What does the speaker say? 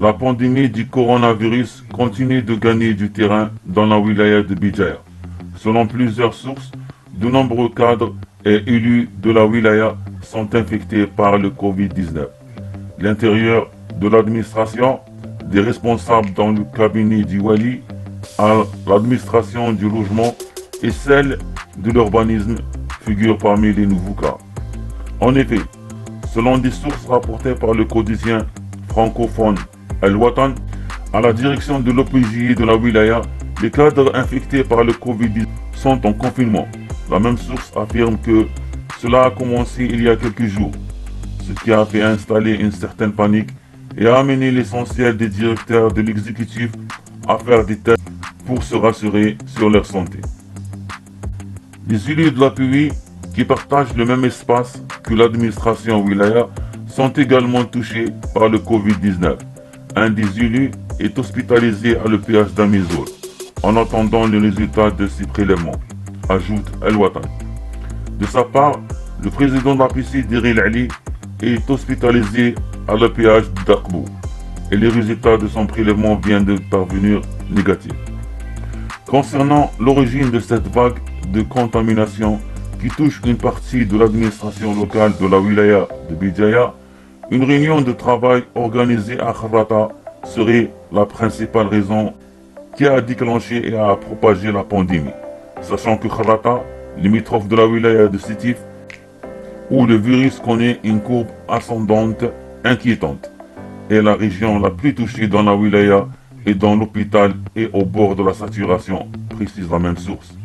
La pandémie du coronavirus continue de gagner du terrain dans la wilaya de Bijaya. Selon plusieurs sources, de nombreux cadres et élus de la wilaya sont infectés par le Covid-19. L'intérieur de l'administration, des responsables dans le cabinet du Wali, à l'administration du logement et celle de l'urbanisme figurent parmi les nouveaux cas. En effet, selon des sources rapportées par le quotidien francophone Al-Watan, à la direction de l'OPJ de la wilaya, les cadres infectés par le Covid-19 sont en confinement. La même source affirme que cela a commencé il y a quelques jours, ce qui a fait installer une certaine panique et a amené l'essentiel des directeurs de l'exécutif à faire des tests pour se rassurer sur leur santé. Les élus de l'API qui partagent le même espace que l'administration wilaya sont également touchés par le Covid-19. Un des élus est hospitalisé à l'EPH d'Amizoul en attendant le résultat de ses prélèvements, ajoute El-Watan. De sa part, le président de l'APC, Diril Ali, est hospitalisé à l'EPH d'Akbou et les résultats de son prélèvement viennent de parvenir négatifs. Concernant l'origine de cette vague de contamination qui touche une partie de l'administration locale de la wilaya de Bijaya, une réunion de travail organisée à Kharrata serait la principale raison qui a déclenché et a propagé la pandémie, sachant que Kharrata, limitrophe de la wilaya de Sétif, où le virus connaît une courbe ascendante inquiétante, est la région la plus touchée dans la wilaya et dans l'hôpital et au bord de la saturation, précise la même source.